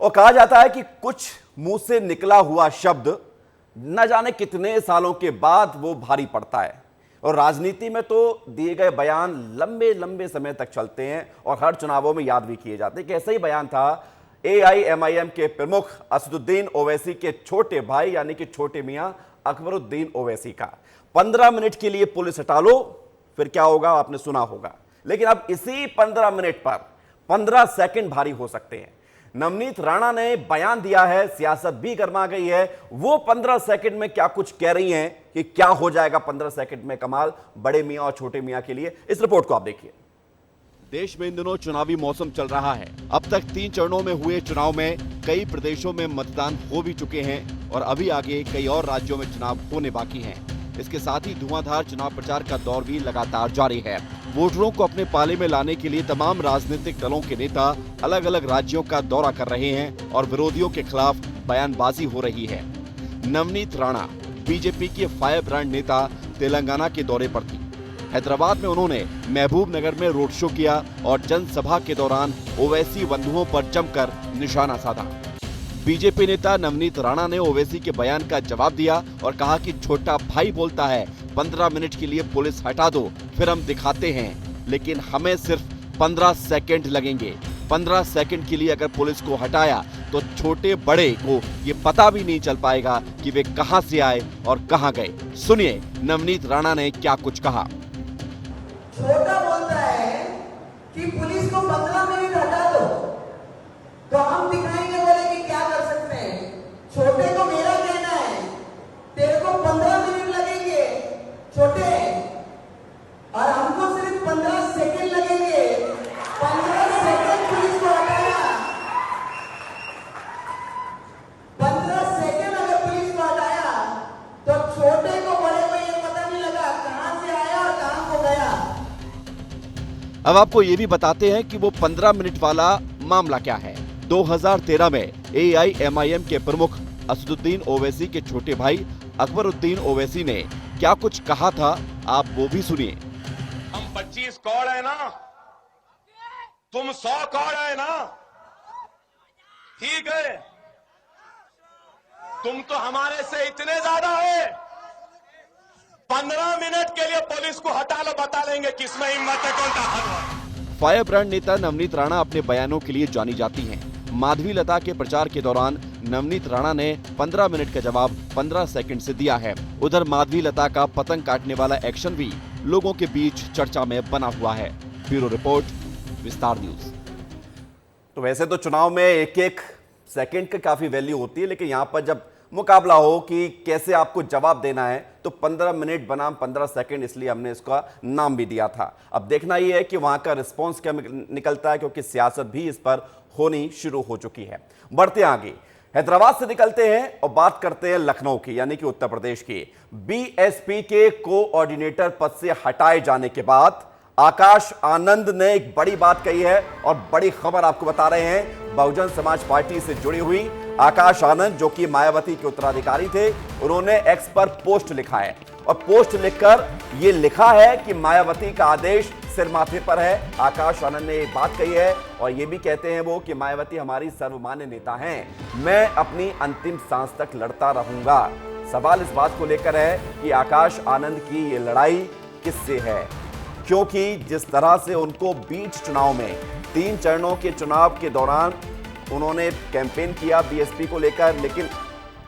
और कहा जाता है कि कुछ मुंह से निकला हुआ शब्द न जाने कितने सालों के बाद वो भारी पड़ता है। और राजनीति में तो दिए गए बयान लंबे लंबे समय तक चलते हैं और हर चुनावों में याद भी किए जाते हैं। कि ऐसा ही बयान था AIMIM के प्रमुख असदुद्दीन ओवैसी के छोटे भाई यानी कि छोटे मियां अकबरुद्दीन ओवैसी का। 15 मिनट के लिए पुलिस हटा लो, फिर क्या होगा आपने सुना होगा। लेकिन अब इसी 15 मिनट पर 15 सेकंड भारी हो सकते हैं। नवनीत राणा ने बयान दिया है, सियासत भी गर्मा गई है। वो 15 सेकंड में क्या कुछ कह रही हैं कि क्या हो जाएगा 15 सेकंड में कमाल बड़े मियां और छोटे मियां के लिए। इस रिपोर्ट को आप देखिए। देश में इन दिनों चुनावी मौसम चल रहा है। अब तक 3 चरणों में हुए चुनाव में कई प्रदेशों में मतदान हो भी चुके हैं और अभी आगे कई और राज्यों में चुनाव होने बाकी हैं। इसके साथ ही धुआंधार चुनाव प्रचार का दौर भी लगातार जारी है। वोटरों को अपने पाले में लाने के लिए तमाम राजनीतिक दलों के नेता अलग अलग राज्यों का दौरा कर रहे हैं और विरोधियों के खिलाफ बयानबाजी हो रही है। नवनीत राणा बीजेपी के फायर ब्रांड नेता तेलंगाना के दौरे पर थी। हैदराबाद में उन्होंने महबूब नगर में रोड शो किया और जनसभा के दौरान ओवैसी बंधुओं पर जमकर निशाना साधा। बीजेपी नेता नवनीत राणा ने ओवैसी के बयान का जवाब दिया और कहा कि छोटा भाई बोलता है 15 मिनट के लिए पुलिस हटा दो, फिर हम दिखाते हैं, लेकिन हमें सिर्फ 15 सेकंड लगेंगे। 15 सेकंड के लिए अगर पुलिस को हटाया तो छोटे बड़े को ये पता भी नहीं चल पाएगा कि वे कहां से आए और कहां गए। सुनिए नवनीत राणा ने क्या कुछ कहा। छोटा बोलता है कि पुलिस को 15 मिनट हटा दो तो हम दिखाएंगे, बोले कि क्या कर सकते हैं। छोटे को मेरा कहना है तेरे को 15 मिनट लगेंगे छोटे, और हमको सिर्फ 15 सेकंड लगेंगे। 15 सेकंड पुलिस को हटाया, 15 सेकंड अगर पुलिस को हटाया तो छोटे को बड़े को ये पता नहीं लगा कहां से आया और कहां को गया। अब आपको ये भी बताते हैं कि वो 15 मिनट वाला मामला क्या है। 2013 में AIMIM के प्रमुख असदुद्दीन ओवैसी के छोटे भाई अकबरुद्दीन ओवैसी ने क्या कुछ कहा था, आप वो भी सुनिए। हम 25 कौड़ है ना, तुम 100 कौड़ है ना, ठीक है, तुम तो हमारे से इतने ज्यादा है। 15 मिनट के लिए पुलिस को हटा लो, बता देंगे किसमें हिम्मत है, कौन ताकतवर। फायर ब्रांड नेता नवनीत राणा अपने बयानों के लिए जानी जाती हैं। माधवी लता के प्रचार के दौरान नवनीत राणा ने 15 मिनट का जवाब 15 सेकंड से दिया है। उधर माधवी लता का पतंग काटने वाला एक्शन भी लोगों के बीच चर्चा में बना हुआ है। ब्यूरो रिपोर्ट, विस्तार न्यूज। तो वैसे तो चुनाव में एक एक सेकंड की काफी वैल्यू होती है, लेकिन यहां पर जब मुकाबला हो कि कैसे आपको जवाब देना है तो 15 मिनट बनाम 15 सेकंड, इसलिए हमने इसका नाम भी दिया था। अब देखना यह है कि वहां का रिस्पांस क्या निकलता है, क्योंकि सियासत भी इस पर होनी शुरू हो चुकी है। बढ़ते आगे, हैदराबाद से निकलते हैं और बात करते हैं लखनऊ की, यानी कि उत्तर प्रदेश की। BSP के कोऑर्डिनेटर पद से हटाए जाने के बाद आकाश आनंद ने एक बड़ी बात कही है और बड़ी खबर आपको बता रहे हैं। बहुजन समाज पार्टी से जुड़ी हुई आकाश आनंद, जो कि मायावती के उत्तराधिकारी थे, उन्होंने एक्स पर पोस्ट लिखा है और पोस्ट लिखकर यह लिखा है कि मायावती का आदेश सिर माथे पर है। आकाश आनंद ने एक बात कही है और यह भी कहते हैं वो कि मायावती हमारी सर्वमान्य नेता हैं, मैं अपनी अंतिम सांस तक लड़ता रहूंगा। सवाल इस बात को लेकर है कि आकाश आनंद की ये लड़ाई किससे है, क्योंकि जिस तरह से उनको बीच चुनाव में 3 चरणों के चुनाव के दौरान उन्होंने कैंपेन किया BSP को लेकर, लेकिन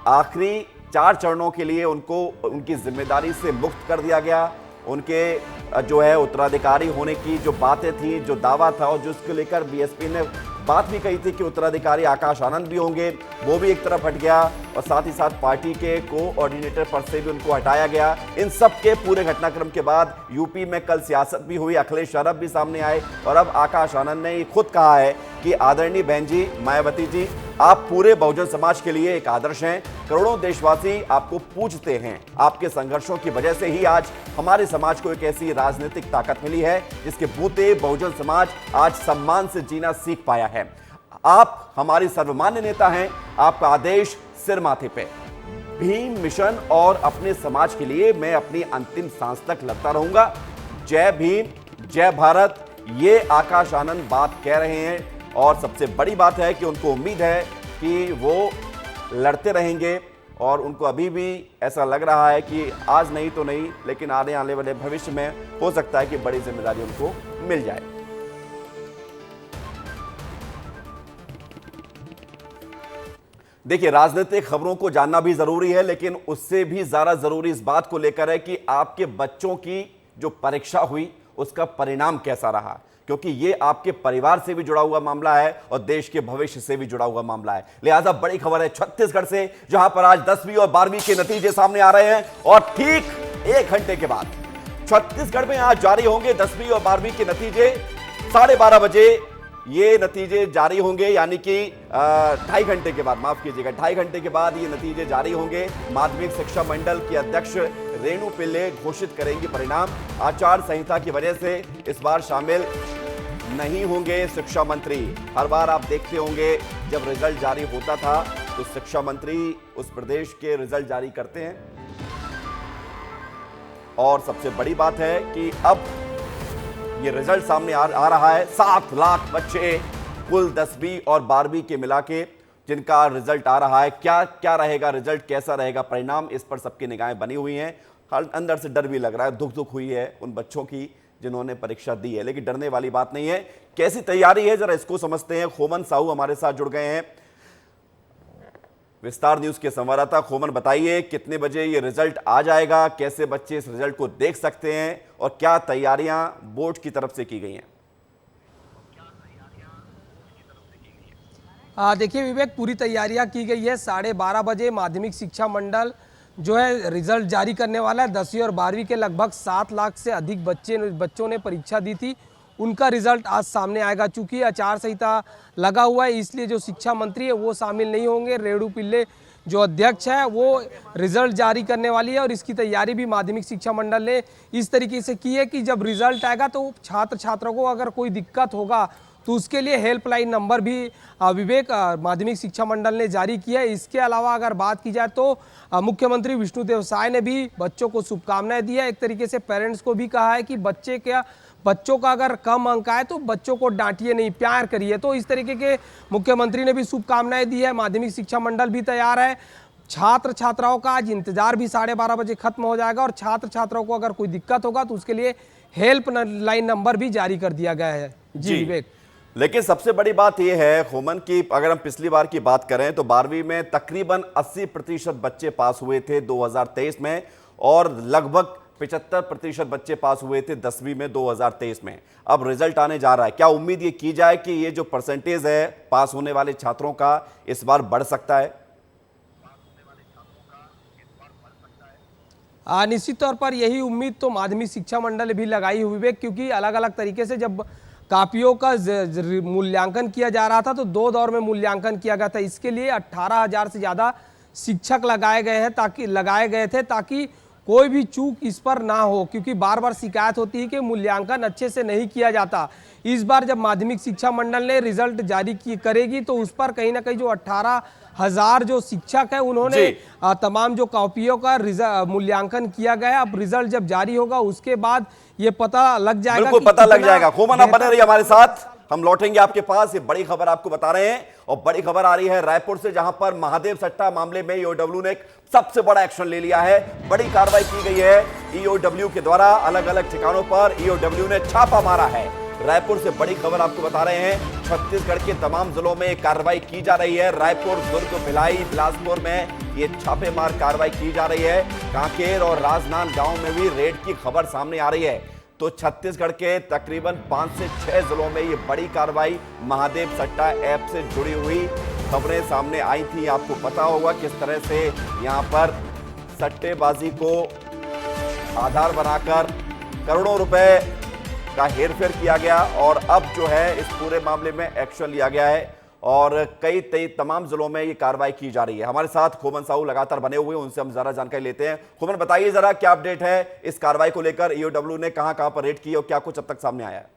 आखिरी 4 चरणों के लिए उनको उनकी जिम्मेदारी से मुक्त कर दिया गया। उनके जो है उत्तराधिकारी होने की जो बातें थी, जो दावा था और जिसको लेकर BSP ने बात भी कही थी कि उत्तराधिकारी आकाश आनंद भी होंगे, वो भी एक तरफ हट गया और साथ ही साथ पार्टी के कोऑर्डिनेटर पद से भी उनको हटाया गया। इन सब के पूरे घटनाक्रम के बाद यूपी में कल सियासत भी हुई, अखिलेश यादव भी सामने आए और अब आकाश आनंद ने खुद कहा है कि आदरणीय बहन जी मायावती जी, आप पूरे बहुजन समाज के लिए एक आदर्श हैं। करोड़ों देशवासी आपको पूजते हैं। आपके संघर्षों की वजह से ही आज हमारे समाज को एक ऐसी राजनीतिक ताकत मिली है जिसके बूते बहुजन समाज आज सम्मान से जीना सीख पाया है। आप हमारी सर्वमान्य नेता हैं, आपका आदेश सिर माथे पे। भीम मिशन और अपने समाज के लिए मैं अपनी अंतिम सांस तक लड़ता रहूंगा। जय भीम, जय भारत, ये आकाश आनंद बात कह रहे हैं और सबसे बड़ी बात है कि उनको उम्मीद है कि वो लड़ते रहेंगे और उनको अभी भी ऐसा लग रहा है कि आज नहीं तो नहीं, लेकिन आने वाले भविष्य में हो सकता है कि बड़ी जिम्मेदारी उनको मिल जाए। देखिए, राजनीतिक खबरों को जानना भी जरूरी है, लेकिन उससे भी ज्यादा जरूरी इस बात को लेकर है कि आपके बच्चों की जो परीक्षा हुई उसका परिणाम कैसा रहा, क्योंकि ये आपके परिवार से भी जुड़ा हुआ मामला है और देश के भविष्य से भी जुड़ा हुआ मामला है। लिहाजा बड़ी खबर है छत्तीसगढ़ से, जहां पर आज 10वीं और 12वीं के नतीजे सामने आ रहे हैं और ठीक 1 घंटे के बाद छत्तीसगढ़ में आज जारी होंगे 10वीं और 12वीं के नतीजे। 12:30 बजे ये नतीजे जारी होंगे, यानी कि 2.5 घंटे के बाद, माफ कीजिएगा, 2.5 घंटे के बाद ये नतीजे जारी होंगे। माध्यमिक शिक्षा मंडल की अध्यक्ष रेणु पिल्ले घोषित करेंगी परिणाम। आचार संहिता की वजह से इस बार शामिल नहीं होंगे शिक्षा मंत्री। हर बार आप देखते होंगे जब रिजल्ट जारी होता था तो शिक्षा मंत्री उस प्रदेश के रिजल्ट जारी करते हैं। और सबसे बड़ी बात है कि अब ये रिजल्ट सामने आ रहा है। 7 लाख बच्चे कुल 10वीं और 12वीं के मिला के जिनका रिजल्ट आ रहा है। क्या क्या रहेगा रिजल्ट, कैसा रहेगा परिणाम, इस पर सबकी निगाहें बनी हुई हैं। अंदर से डर भी लग रहा है, दुख हुई है उन बच्चों की जिन्होंने परीक्षा दी है, लेकिन डरने वाली बात नहीं है। कैसी तैयारी है जरा इसको समझते हैं। खोमन साहू हमारे साथ जुड़ गए हैं, विस्तार न्यूज के संवाददाता। खोमन, बताइए कितने बजे ये रिजल्ट आ जाएगा, कैसे बच्चे इस रिजल्ट को देख सकते हैं और क्या तैयारियां बोर्ड की तरफ से की गई हैं? देखिए विवेक, पूरी तैयारियां की गई है। 12:30 बजे माध्यमिक शिक्षा मंडल जो है रिजल्ट जारी करने वाला है। 10वीं और 12वीं के लगभग 7 लाख से अधिक बच्चों ने परीक्षा दी थी, उनका रिजल्ट आज सामने आएगा। चूंकि आचार संहिता लगा हुआ है, इसलिए जो शिक्षा मंत्री है वो शामिल नहीं होंगे। रेणु पिल्ले जो अध्यक्ष है वो रिजल्ट जारी करने वाली है और इसकी तैयारी भी माध्यमिक शिक्षा मंडल ने इस तरीके से की है कि जब रिजल्ट आएगा तो छात्र छात्रों को अगर कोई दिक्कत होगा तो उसके लिए हेल्पलाइन नंबर भी विवेक माध्यमिक शिक्षा मंडल ने जारी किया है। इसके अलावा अगर बात की जाए तो मुख्यमंत्री विष्णुदेव साय ने भी बच्चों को शुभकामनाएं दी है। एक तरीके से पेरेंट्स को भी कहा है कि बच्चों का अगर कम अंक आए तो बच्चों को डांटिए नहीं, प्यार करिए। तो इस तरीके के मुख्यमंत्री ने भी शुभकामनाएं दी है। माध्यमिक शिक्षा मंडल भी तैयार है। छात्र छात्राओं का आज इंतजार भी 12:30 बजे खत्म हो जाएगा और छात्र छात्राओं को अगर कोई दिक्कत होगा तो उसके लिए हेल्प लाइन नंबर भी जारी कर दिया गया है। जी विवेक, लेकिन सबसे बड़ी बात यह है खोमन की, अगर हम पिछली बार की बात करें तो 12वीं में तकरीबन 80% बच्चे पास हुए थे 2023 में और लगभग 75% बच्चे पास हुए थे 10वीं में 2023 में। अब रिजल्ट आने जा रहा है, क्या उम्मीद ये की जाए कि ये जो परसेंटेज है पास होने वाले छात्रों का इस बार बढ़ सकता है? निश्चित तौर पर यही उम्मीद तो माध्यमिक शिक्षा मंडल ने भी लगाई हुई है, क्योंकि अलग अलग तरीके से जब कापियों का मूल्यांकन किया जा रहा था तो 2 दौर में मूल्यांकन किया गया था। इसके लिए 18,000 से ज्यादा शिक्षक लगाए गए थे ताकि कोई भी चूक इस पर ना हो, क्योंकि बार बार शिकायत होती है कि मूल्यांकन अच्छे से नहीं किया जाता। इस बार जब माध्यमिक शिक्षा मंडल ने रिजल्ट जारी करेगी तो उस पर कहीं ना कहीं जो 18,000 जो शिक्षक है उन्होंने तमाम जो कॉपियों का मूल्यांकन किया गया। अब रिजल्ट जब जारी होगा उसके बाद ये पता लग जाएगा, बिल्कुल पता लग जाएगा। खोमन, आप बने रहिए हमारे साथ, हम लौटेंगे आपके पास। ये बड़ी खबर आपको बता रहे हैं और बड़ी खबर आ रही है रायपुर से, जहां पर महादेव सट्टा मामले में ईओडब्ल्यू ने एक सबसे बड़ा एक्शन ले लिया है। बड़ी कार्रवाई की गई है ईओडब्ल्यू के द्वारा। अलग अलग ठिकानों पर ईओडब्ल्यू ने छापा मारा है। रायपुर से बड़ी खबर आपको बता रहे हैं, छत्तीसगढ़ के तमाम जिलों में कार्रवाई की जा रही है। रायपुर, दुर्ग, भिलाई, बिलासपुर में ये छापेमार कार्रवाई की जा रही है। कांकेर और राजनांद गांव में भी रेड की खबर सामने आ रही है। तो छत्तीसगढ़ के तकरीबन 5 से 6 जिलों में ये बड़ी कार्रवाई महादेव सट्टा ऐप से जुड़ी हुई खबरें सामने आई थी। आपको पता होगा किस तरह से यहां पर सट्टेबाजी को आधार बनाकर करोड़ों रुपए का हेरफेर किया गया और अब जो है इस पूरे मामले में एक्शन लिया गया है और कई तमाम जिलों में ये कार्रवाई की जा रही है। हमारे साथ खोमन साहू लगातार बने हुए हैं, उनसे हम जरा जानकारी लेते हैं। खोमन, बताइए जरा क्या अपडेट है इस कार्रवाई को लेकर, ईओडब्ल्यू ने कहां पर रेड की और क्या कुछ अब तक सामने आया है?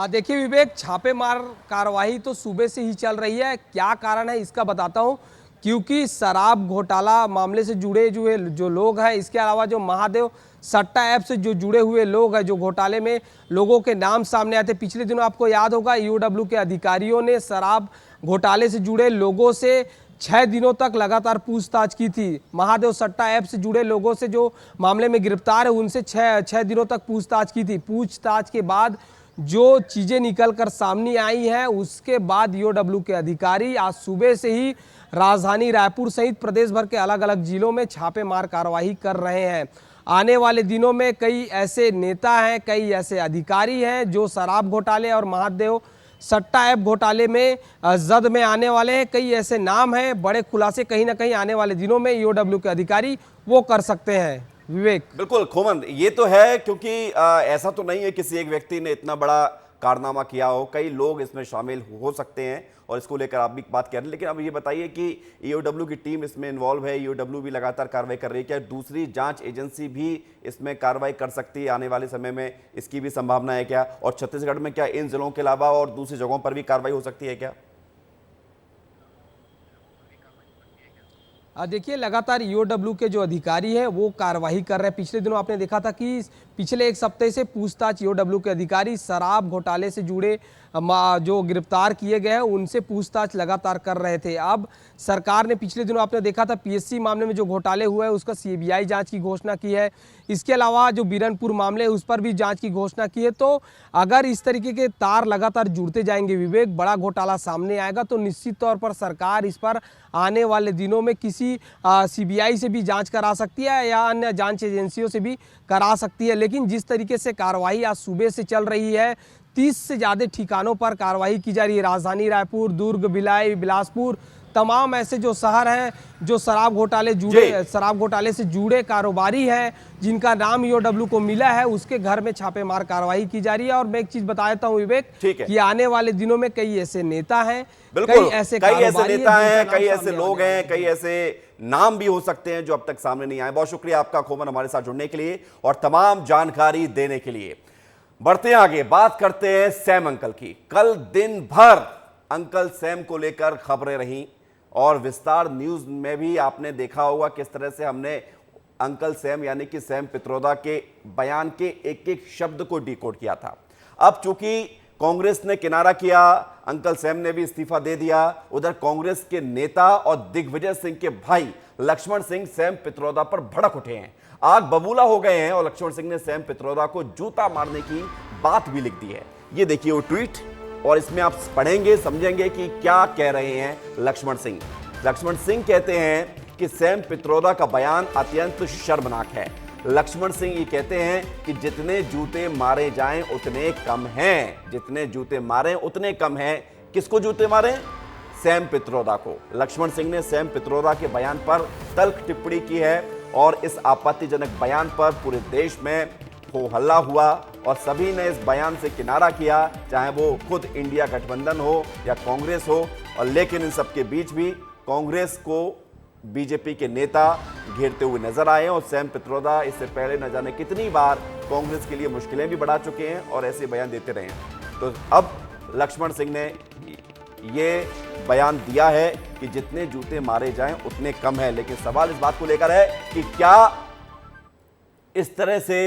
देखिए विवेक, छापेमार कार्रवाई तो सुबह से ही चल रही है। क्या कारण है इसका बताता हूं। क्योंकि शराब घोटाला मामले से जुड़े जो लोग हैं, इसके अलावा जो महादेव सट्टा ऐप से जो जुड़े हुए लोग हैं, जो घोटाले में लोगों के नाम सामने आए थे। पिछले दिनों आपको याद होगा ईओडब्ल्यू के अधिकारियों ने शराब घोटाले से जुड़े लोगों से 6 दिनों तक लगातार पूछताछ की थी। महादेव सट्टा ऐप से जुड़े लोगों से जो मामले में गिरफ्तार है उनसे 6 दिनों तक पूछताछ की थी। पूछताछ के बाद जो चीजें निकल कर सामने आई हैं, उसके बाद ईओडब्ल्यू के अधिकारी आज सुबह से ही राजधानी रायपुर सहित प्रदेश भर के अलग अलग जिलों में छापेमार कार्रवाई कर रहे हैं। आने वाले दिनों में कई ऐसे नेता हैं, कई ऐसे अधिकारी हैं जो शराब घोटाले और महादेव सट्टा ऐप घोटाले में जद में आने वाले हैं। कई ऐसे नाम हैं, बड़े खुलासे कहीं ना कहीं आने वाले दिनों में ईओडब्ल्यू के अधिकारी वो कर सकते हैं। विवेक, बिल्कुल खोमन, ये तो है क्योंकि ऐसा तो नहीं है किसी एक व्यक्ति ने इतना बड़ा कारनामा किया हो, कई लोग इसमें शामिल हो सकते हैं और इसको लेकर आप भी बात कर रहे हैं। लेकिन अब ये बताइए कि ईओडब्ल्यू की टीम इसमें इन्वॉल्व है, ईओडब्ल्यू भी लगातार कार्रवाई कर रही है, क्या दूसरी जांच एजेंसी भी इसमें कार्रवाई कर सकती है आने वाले समय में? इसकी भी संभावना है क्या? और छत्तीसगढ़ में क्या इन जिलों के अलावा और दूसरी जगहों पर भी कार्रवाई हो सकती है क्या? देखिए, लगातार ईओडब्ल्यू के जो अधिकारी हैं वो कार्रवाई कर रहे हैं। पिछले दिनों आपने देखा था कि पिछले 1 हफ्ते से पूछताछ ईओडब्ल्यू के अधिकारी शराब घोटाले से जुड़े जो गिरफ्तार किए गए हैं उनसे पूछताछ लगातार कर रहे थे। अब सरकार ने पिछले दिनों आपने देखा था पीएससी मामले में जो घोटाले हुए हैं उसका सीबीआई जांच की घोषणा की है। इसके अलावा जो बीरनपुर मामले है उस पर भी जांच की घोषणा की है। तो अगर इस तरीके के तार लगातार जुड़ते जाएंगे विवेक, बड़ा घोटाला सामने आएगा तो निश्चित तौर पर सरकार इस पर आने वाले दिनों में किसी सीबीआई से भी जांच करा सकती है या अन्य जांच एजेंसियों से भी करा सकती है। लेकिन जिस तरीके से कार्रवाई आज सुबह से चल रही है, 30 से ज़्यादा ठिकानों पर कार्रवाई की जा रही है। राजधानी रायपुर, दुर्ग, भिलाई, बिलासपुर, तमाम ऐसे जो शहर हैं जो शराब घोटाले से जुड़े कारोबारी हैं जिनका नाम ईओडब्ल्यू को मिला है, उसके घर में छापेमार कार्रवाई की जा रही है। और मैं एक चीज बता देता हूं विवेक कि आने वाले दिनों में कई ऐसे नेता हैं, कई ऐसे नेता हैं, कई ऐसे लोग हैं, कई ऐसे नाम भी हो सकते हैं जो अब तक सामने नहीं आए। बहुत शुक्रिया आपका खोमन हमारे साथ जुड़ने के लिए और तमाम जानकारी देने के लिए। बढ़ते हैं आगे, बात करते हैं सैम अंकल की। कल दिन भर अंकल सैम को लेकर खबरें रहीं और विस्तार न्यूज में भी आपने देखा होगा किस तरह से हमने अंकल सैम यानी कि सैम पित्रोदा के बयान के एक एक शब्द को डिकोड किया था। अब चूंकि कांग्रेस ने किनारा किया, अंकल सैम ने भी इस्तीफा दे दिया, उधर कांग्रेस के नेता और दिग्विजय सिंह के भाई लक्ष्मण सिंह सैम पित्रोदा पर भड़क उठे हैं, आग बबूला हो गए हैं और लक्ष्मण सिंह ने सैम पित्रोदा को जूता मारने की बात भी लिख दी है। ये देखिए वो ट्वीट और इसमें आप पढ़ेंगे समझेंगे कि क्या कह रहे हैं लक्ष्मण सिंह। लक्ष्मण सिंह कहते हैं कि सैम पित्रोदा का बयान अत्यंत शर्मनाक है। लक्ष्मण सिंह ये कहते हैं कि जितने जूते मारे जाएं उतने कम हैं, जितने जूते मारे उतने कम हैं। किसको जूते मारे? सैम पित्रोदा को। लक्ष्मण सिंह ने सैम पित्रोदा के बयान पर तल्ख टिप्पणी की है और इस आपत्तिजनक बयान पर पूरे देश में हो हल्ला हुआ और सभी ने इस बयान से किनारा किया, चाहे वो खुद इंडिया गठबंधन हो या कांग्रेस हो। और लेकिन इन सबके बीच भी कांग्रेस को बीजेपी के नेता घेरते हुए नजर आए और सैम पित्रोदा इससे पहले न जाने कितनी बार कांग्रेस के लिए मुश्किलें भी बढ़ा चुके हैं और ऐसे बयान देते रहे हैं। तो अब लक्ष्मण सिंह ने ये बयान दिया है कि जितने जूते मारे जाएं उतने कम है। लेकिन सवाल इस बात को लेकर है कि क्या इस तरह से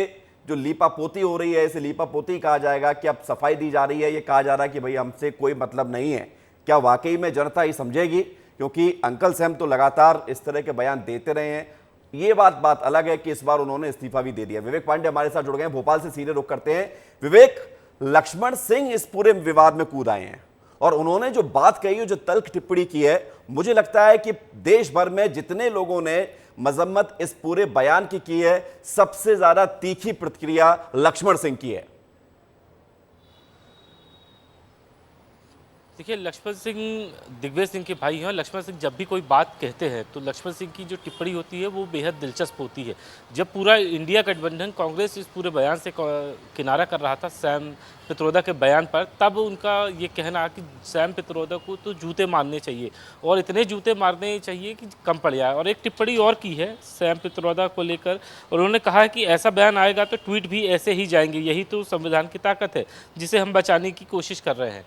जो लीपापोती हो रही है इसे लीपापोती कहा जाएगा कि अब सफाई दी जा रही है, ये कहा जा रहा है कि भाई हमसे कोई मतलब नहीं है। क्या वाकई में जनता ये समझेगी? क्योंकि अंकल सैम तो लगातार इस तरह के बयान देते रहे हैं। ये बात अलग है कि इस बार उन्होंने इस्तीफा भी दे दिया। विवेक पांडे हमारे साथ जुड़ गए हैं, भोपाल से सीधे रुख करते हैं। विवेक, लक्ष्मण सिंह इस पूरे विवाद में कूद आए हैं और उन्होंने जो बात कही है, जो तल्ख टिप्पणी की है, मुझे लगता है कि देश भर में जितने लोगों ने मजम्मत इस पूरे बयान की है, सबसे ज्यादा तीखी प्रतिक्रिया लक्ष्मण सिंह की है। देखिए, लक्ष्मण सिंह दिग्विजय सिंह के भाई हैं। लक्ष्मण सिंह जब भी कोई बात कहते हैं तो लक्ष्मण सिंह की जो टिप्पणी होती है वो बेहद दिलचस्प होती है। जब पूरा इंडिया गठबंधन कांग्रेस इस पूरे बयान से किनारा कर रहा था सैम पित्रोदा के बयान पर, तब उनका ये कहना कि सैम पित्रोदा को तो जूते मारने चाहिए और इतने जूते मारने चाहिए कि कम पड़ जाए। और एक टिप्पणी और की है सैम पित्रोदा को लेकर, और उन्होंने कहा है कि ऐसा बयान आएगा तो ट्वीट भी ऐसे ही जाएंगे, यही तो संविधान की ताकत है जिसे हम बचाने की कोशिश कर रहे हैं।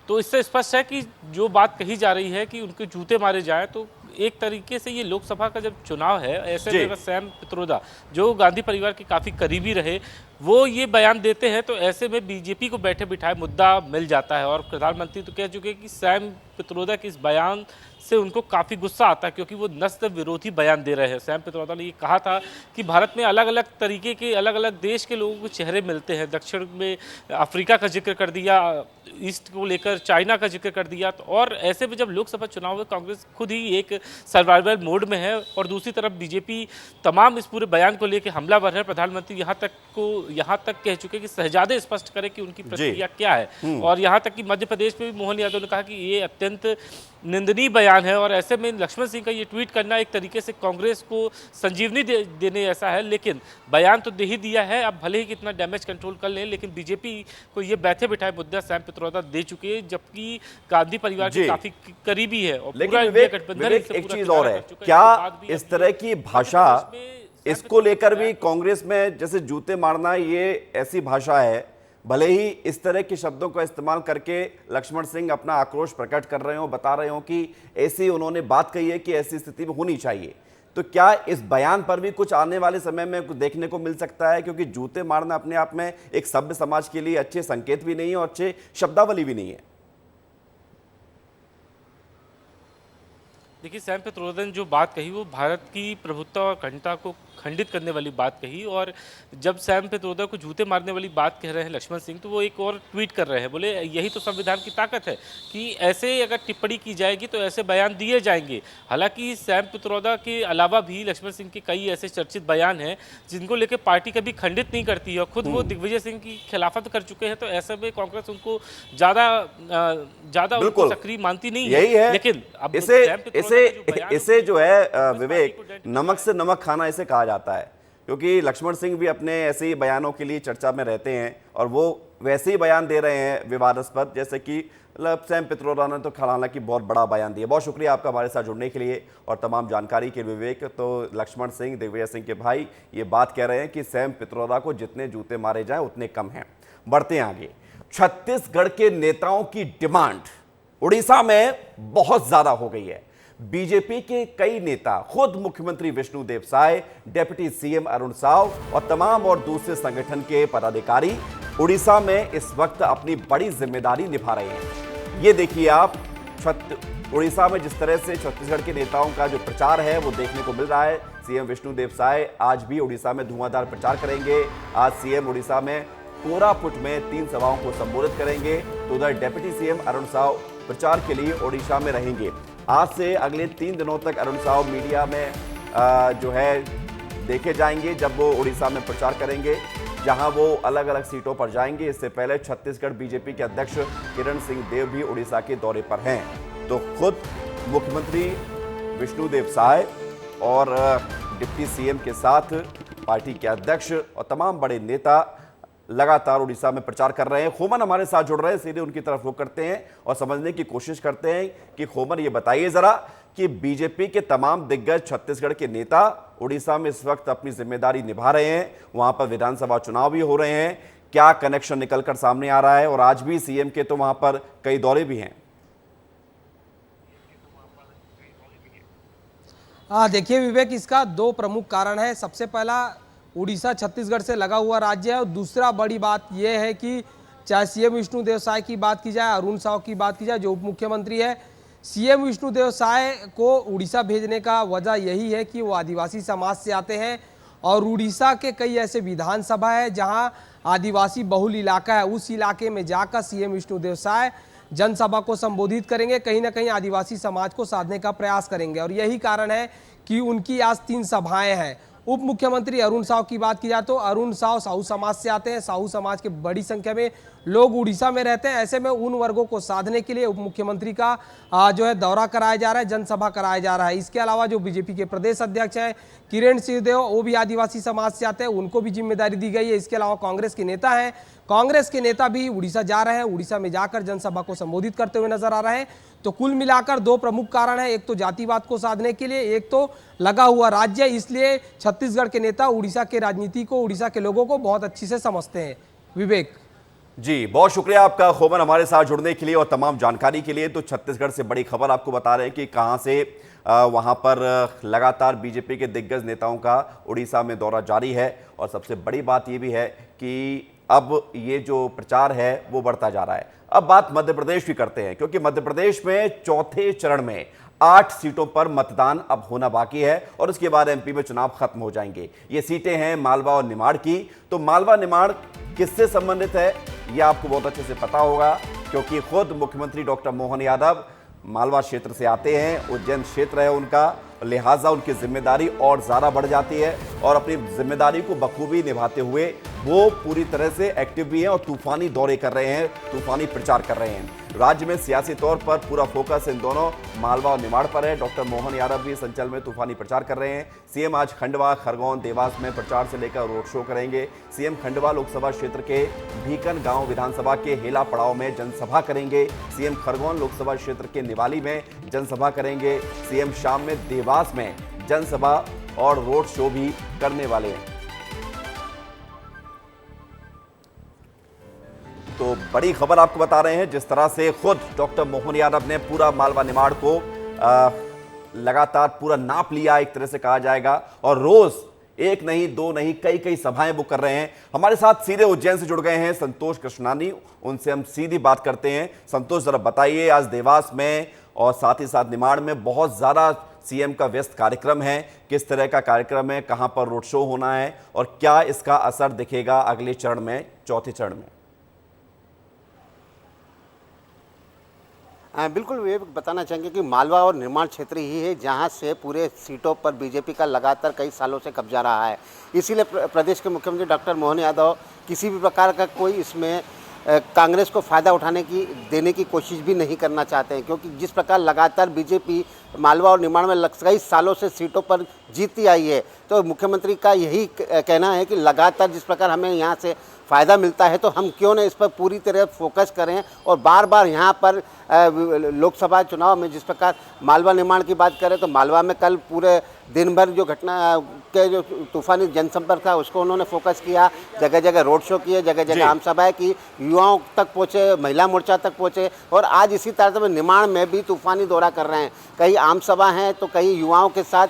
तो इससे स्पष्ट है कि जो बात कही जा रही है कि उनके जूते मारे जाएं, तो एक तरीके से ये लोकसभा का जब चुनाव है, ऐसे जी। में अगर सैम पित्रोदा जो गांधी परिवार के काफ़ी करीबी रहे वो ये बयान देते हैं, तो ऐसे में बीजेपी को बैठे बिठाए मुद्दा मिल जाता है। और प्रधानमंत्री तो कह चुके हैं कि सैम पित्रोदा के इस बयान से उनको काफ़ी गुस्सा आता है, क्योंकि वो नस्ल विरोधी बयान दे रहे हैं। सैम पित्रोदा ने ये कहा था कि भारत में अलग अलग तरीके के अलग अलग देश के लोगों के चेहरे मिलते हैं। दक्षिण में अफ्रीका का जिक्र कर दिया, ईस्ट को लेकर चाइना का जिक्र कर दिया। तो और ऐसे में जब लोकसभा चुनाव में कांग्रेस खुद ही एक सर्वाइवल मोड में है और दूसरी तरफ बीजेपी तमाम इस पूरे बयान को लेकर हमलावर है। प्रधानमंत्री यहाँ तक कह चुके कि शहजादे स्पष्ट करें कि उनकी प्रतिक्रिया क्या है। और यहाँ तक कि मध्य प्रदेश में भी मोहन यादव ने कहा कि ये अत्यंत निंदनीय बयान है। और ऐसे में लक्ष्मण सिंह का ये ट्वीट करना एक तरीके से कांग्रेस को संजीवनी देने ऐसा है। लेकिन बयान तो दे ही दिया है, अब भले ही कितना डैमेज कंट्रोल कर लें, लेकिन बीजेपी को ये बैठे बिठाए मुद्दा सैम पित्रोदा दे चुके हैं, जबकि गांधी परिवार के काफी करीबी है। और लेकिन पूरा विवेक, गठबंधन एक चीज और है, क्या इस तरह की भाषा इसको लेकर भी कांग्रेस में जैसे जूते मारना, ये ऐसी भाषा है, भले ही इस तरह के शब्दों का इस्तेमाल करके लक्ष्मण सिंह अपना आक्रोश प्रकट कर रहे हो, बता रहे हो कि ऐसी उन्होंने बात कही है कि ऐसी स्थिति में होनी चाहिए, तो क्या इस बयान पर भी कुछ आने वाले समय में कुछ देखने को मिल सकता है? क्योंकि जूते मारना अपने आप में एक सभ्य समाज के लिए अच्छे संकेत भी नहीं है और अच्छे शब्दावली भी नहीं है। देखिए, सैम पित्रोदा ने जो बात कही वो भारत की प्रभुत्व और अखंडता को खंडित करने वाली बात कही। और जब सैम पित्रोदा को जूते मारने वाली बात कह रहे हैं लक्ष्मण सिंह, तो वो एक और ट्वीट कर रहे हैं, बोले यही तो संविधान की ताकत है कि ऐसे अगर टिप्पणी की जाएगी तो ऐसे बयान दिए जाएंगे। हालांकि सैम पित्रोदा के अलावा भी लक्ष्मण सिंह के कई ऐसे चर्चित बयान हैं जिनको लेकर पार्टी कभी खंडित नहीं करती है, और खुद वो दिग्विजय सिंह की खिलाफत कर चुके हैं। तो ऐसे में कांग्रेस उनको ज्यादा सक्रिय मानती नहीं यही है। लेकिन अब इसे जो है विवेक, नमक से नमक खाना इसे कहा जाता है, क्योंकि लक्ष्मण सिंह भी अपने ऐसे ही बयानों के लिए चर्चा में रहते हैं और वो वैसे ही बयान दे रहे हैं विवादास्पद, जैसे कि सैम पित्रोदा ने तो हालांकि बहुत बड़ा बयान दिया। बहुत शुक्रिया आपका हमारे साथ जुड़ने के लिए और तमाम जानकारी के लिए विवेक। तो लक्ष्मण सिंह, दिग्विजय सिंह के भाई, ये बात कह रहे हैं कि सैम पित्रोदा को जितने जूते मारे जाएं उतने कम हैं। बढ़ते हैं आगे। छत्तीसगढ़ के नेताओं की डिमांड उड़ीसा में बहुत ज्यादा हो गई है। बीजेपी के कई नेता, खुद मुख्यमंत्री विष्णुदेव साय, डिप्टी सीएम अरुण साव और तमाम और दूसरे संगठन के पदाधिकारी उड़ीसा में इस वक्त अपनी बड़ी जिम्मेदारी निभा रहे हैं। ये देखिए आप, उड़ीसा में जिस तरह से छत्तीसगढ़ के नेताओं का जो प्रचार है वो देखने को मिल रहा है। सीएम विष्णुदेव साय आज भी उड़ीसा में धुआंधार प्रचार करेंगे। आज सीएम उड़ीसा में कोरापुट में 3 सभाओं को संबोधित करेंगे, तो उधर डिप्टी सीएम अरुण साव प्रचार के लिए उड़ीसा में रहेंगे। आज से अगले 3 दिनों तक अरुण साव मीडिया में जो है देखे जाएंगे जब वो उड़ीसा में प्रचार करेंगे, जहां वो अलग अलग सीटों पर जाएंगे। इससे पहले छत्तीसगढ़ बीजेपी के अध्यक्ष किरण सिंह देव भी उड़ीसा के दौरे पर हैं। तो खुद मुख्यमंत्री विष्णुदेव साय और डिप्टी सीएम के साथ पार्टी के अध्यक्ष और तमाम बड़े नेता लगातार उड़ीसा में प्रचार कर रहे हैं। खोमन हमारे साथ जुड़ रहे हैं, सीधे उनकी तरफ रुख करते हैं और समझने की कोशिश करते हैं कि खोमन, ये बताइए जरा कि बीजेपी के तमाम दिग्गज छत्तीसगढ़ के नेता उड़ीसा में इस वक्त अपनी जिम्मेदारी निभा रहे हैं, वहां पर विधानसभा चुनाव भी हो रहे हैं, क्या कनेक्शन निकलकर सामने आ रहा है? और आज भी सीएम के तो वहां पर कई दौरे भी हैं। देखिए विवेक, इसका 2 प्रमुख कारण है। सबसे पहला, उड़ीसा छत्तीसगढ़ से लगा हुआ राज्य है, और दूसरा बड़ी बात यह है कि चाहे सीएम विष्णुदेव साय की बात की जाए, अरुण साव की बात की जाए जो उप मुख्यमंत्री है, सीएम विष्णुदेव साय को उड़ीसा भेजने का वजह यही है कि वो आदिवासी समाज से आते हैं और उड़ीसा के कई ऐसे विधानसभा है जहां आदिवासी बहुल इलाका है। उस इलाके में जाकर सीएम विष्णुदेव साय जनसभा को संबोधित करेंगे, कहीं ना कहीं आदिवासी समाज को साधने का प्रयास करेंगे, और यही कारण है कि उनकी आज 3 सभाएं हैं। उप मुख्यमंत्री अरुण साव की बात की जाए तो अरुण साव साहू समाज से आते हैं। साहू समाज के बड़ी संख्या में लोग उड़ीसा में रहते हैं। ऐसे में उन वर्गों को साधने के लिए उप मुख्यमंत्री का जो है दौरा कराया जा रहा है, जनसभा कराया जा रहा है। इसके अलावा जो बीजेपी के प्रदेश अध्यक्ष हैं किरण सिंहदेव, वो भी आदिवासी समाज से आते हैं, उनको भी जिम्मेदारी दी गई है। इसके अलावा कांग्रेस के नेता हैं, कांग्रेस के नेता भी उड़ीसा जा रहे हैं, उड़ीसा में जाकर जनसभा को संबोधित करते हुए नजर आ रहे हैं। तो कुल मिलाकर 2 प्रमुख कारण है, एक तो जातिवाद को साधने के लिए, एक तो लगा हुआ राज्य। इसलिए छत्तीसगढ़ के नेता उड़ीसा के राजनीति को, उड़ीसा के लोगों को बहुत अच्छी से समझते हैं। विवेक जी, बहुत शुक्रिया आपका खोमन हमारे साथ जुड़ने के लिए और तमाम जानकारी के लिए। तो छत्तीसगढ़ से बड़ी खबर आपको बता रहे हैं कि कहां से वहां पर लगातार बीजेपी के दिग्गज नेताओं का उड़ीसा में दौरा जारी है। और सबसे बड़ी बात यह भी है कि अब ये जो प्रचार है वो बढ़ता जा रहा है। अब बात मध्य प्रदेश की करते हैं, क्योंकि मध्य प्रदेश में चौथे चरण में 8 सीटों पर मतदान अब होना बाकी है और उसके बाद एमपी में चुनाव खत्म हो जाएंगे। ये सीटें हैं मालवा और निमाड़ की। तो मालवा निमाड़ किससे संबंधित है ये आपको बहुत अच्छे से पता होगा, क्योंकि खुद मुख्यमंत्री डॉक्टर मोहन यादव मालवा क्षेत्र से आते हैं। उज्जैन क्षेत्र है उनका, लिहाजा उनकी जिम्मेदारी और ज़्यादा बढ़ जाती है और अपनी जिम्मेदारी को बखूबी निभाते हुए वो पूरी तरह से एक्टिव भी हैं और तूफानी दौरे कर रहे हैं, तूफानी प्रचार कर रहे हैं। राज्य में सियासी तौर पर पूरा फोकस इन दोनों मालवा और निमाड़ पर है। डॉक्टर मोहन यादव भी संचल में तूफानी प्रचार कर रहे हैं। सीएम आज खंडवा, खरगोन, देवास में प्रचार से लेकर रोड शो करेंगे। सीएम खंडवा लोकसभा क्षेत्र के भीकन गांव विधानसभा के हेला पड़ाव में जनसभा करेंगे। सीएम खरगोन लोकसभा क्षेत्र के निवाली में जनसभा करेंगे। सीएम शाम में देवास में जनसभा और रोड शो भी करने वाले हैं। तो बड़ी खबर आपको बता रहे हैं, जिस तरह से खुद डॉक्टर मोहन यादव ने पूरा मालवा निमाड़ को लगातार पूरा नाप लिया, एक तरह से कहा जाएगा, और रोज एक नहीं, दो नहीं, कई कई सभाएं वो कर रहे हैं। हमारे साथ सीधे उज्जैन से जुड़ गए हैं संतोष कृष्णानी, उनसे हम सीधी बात करते हैं। संतोष, जरा बताइए, आज देवास में और साथ ही साथ निमाड़ में बहुत ज़्यादा सीएम का व्यस्त कार्यक्रम है। किस तरह का कार्यक्रम है, कहां पर रोड शो होना है और क्या इसका असर दिखेगा अगले चरण में, चौथे चरण में? बिल्कुल, ये बताना चाहेंगे कि मालवा और निर्माण क्षेत्र ही है जहां से पूरे सीटों पर बीजेपी का लगातार कई सालों से कब्जा रहा है। इसीलिए प्रदेश के मुख्यमंत्री डॉक्टर मोहन यादव किसी भी प्रकार का कोई इसमें कांग्रेस को फ़ायदा देने की कोशिश भी नहीं करना चाहते हैं, क्योंकि जिस प्रकार लगातार बीजेपी मालवा और निमाड़ में कई सालों से सीटों पर जीतती आई है, तो मुख्यमंत्री का यही कहना है कि लगातार जिस प्रकार हमें यहाँ से फ़ायदा मिलता है तो हम क्यों न इस पर पूरी तरह फोकस करें और बार बार यहाँ पर लोकसभा चुनाव में जिस प्रकार मालवा निर्माण की बात करें तो मालवा में कल पूरे दिन भर जो घटना के जो तूफानी जनसंपर्क था उसको उन्होंने फोकस किया, जगह जगह रोड शो किए, जगह जगह आम सभाएं की, युवाओं तक पहुँचे, महिला मोर्चा तक पहुँचे और आज इसी तरह से निमाड़ में भी तूफानी दौरा कर रहे हैं। कई आम सभा हैं तो कई युवाओं के साथ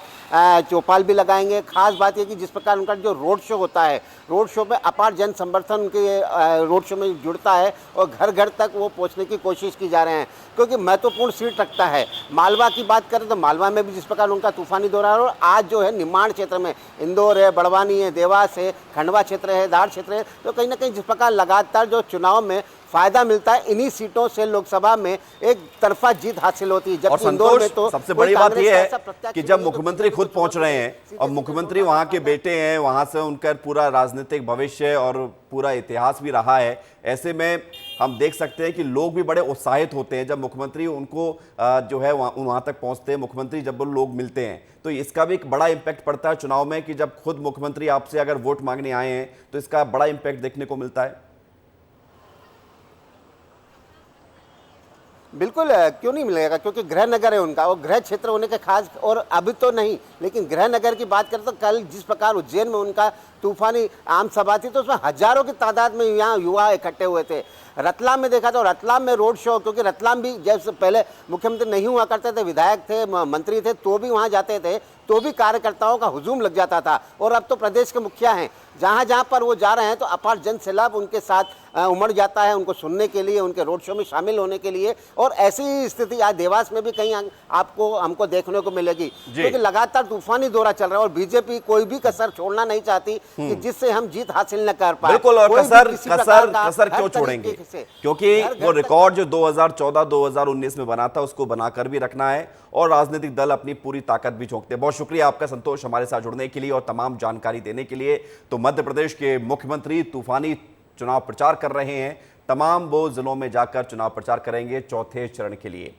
चौपाल भी लगाएंगे। खास बात यह कि जिस प्रकार उनका जो रोड शो होता है, रोड शो में अपार जन समर्थन उनके रोड शो में जुड़ता है और घर घर तक वो पहुंचने की कोशिश की जा रहे हैं, क्योंकि महत्वपूर्ण सीट रखता है। मालवा की बात करें तो मालवा में भी जिस प्रकार उनका तूफानी दौरा है और आज जो है निमाड़ क्षेत्र में इंदौर है, बड़वानी है, देवास है, खंडवा क्षेत्र है, धार क्षेत्र है, तो कहीं ना कहीं जिस प्रकार लगातार जो चुनाव में फायदा मिलता है, इन्हीं सीटों से लोकसभा में एक तरफा जीत हासिल होती है। जबकि इंदौर में तो सबसे बड़ी बात यह है कि जब मुख्यमंत्री खुद पहुंच रहे हैं और मुख्यमंत्री वहां के बेटे हैं, वहां से उनका पूरा राजनीतिक भविष्य और पूरा इतिहास भी रहा है, ऐसे में हम देख सकते हैं कि लोग भी बड़े उत्साहित होते हैं जब मुख्यमंत्री उनको जो है वहां तक पहुंचते हैं। मुख्यमंत्री जब वो लोग मिलते हैं तो इसका भी एक बड़ा इंपैक्ट पड़ता है चुनाव में, कि जब खुद मुख्यमंत्री आपसे अगर वोट मांगने आए हैं तो इसका बड़ा इंपैक्ट देखने को मिलता है। बिल्कुल, क्यों नहीं मिलेगा, क्योंकि गृह नगर है उनका, वो गृह क्षेत्र होने के खास, और अभी तो नहीं, लेकिन गृह नगर की बात करें तो कल जिस प्रकार उज्जैन में उनका तूफानी आम सभा थी तो उसमें हजारों की तादाद में यहाँ युवा इकट्ठे हुए थे। रतलाम में देखा तो रतलाम में रोड शो, क्योंकि रतलाम भी जब पहले मुख्यमंत्री नहीं हुआ करते थे, विधायक थे, मंत्री थे, तो भी वहाँ जाते थे तो भी कार्यकर्ताओं का हुजूम लग जाता था। और अब तो प्रदेश के मुखिया हैं, जहाँ जहाँ पर वो जा रहे हैं तो अपार जन सैलाब उनके साथ उमड़ जाता है, उनको सुनने के लिए, उनके रोड शो में शामिल होने के लिए। और ऐसी ही स्थिति आज देवास में भी कहीं हमको देखने को मिलेगी, क्योंकि लगातार तूफानी दौरा चल रहा है और बीजेपी कोई भी कसर छोड़ना नहीं चाहती कि जिससे हम जीत हासिल न कर पाए। बिल्कुल, और कसर क्यों छोड़ेंगे, क्योंकि वो रिकॉर्ड जो 2014-2019 में बना था उसको बनाकर भी रखना है और राजनीतिक दल अपनी पूरी ताकत भी झोंकते हैं। बहुत शुक्रिया आपका संतोष, हमारे साथ जुड़ने के लिए और तमाम जानकारी देने के लिए। तो मध्य प्रदेश के मुख्यमंत्री तूफानी चुनाव प्रचार कर रहे हैं, तमाम वो जिलों में जाकर चुनाव प्रचार करेंगे चौथे चरण के लिए।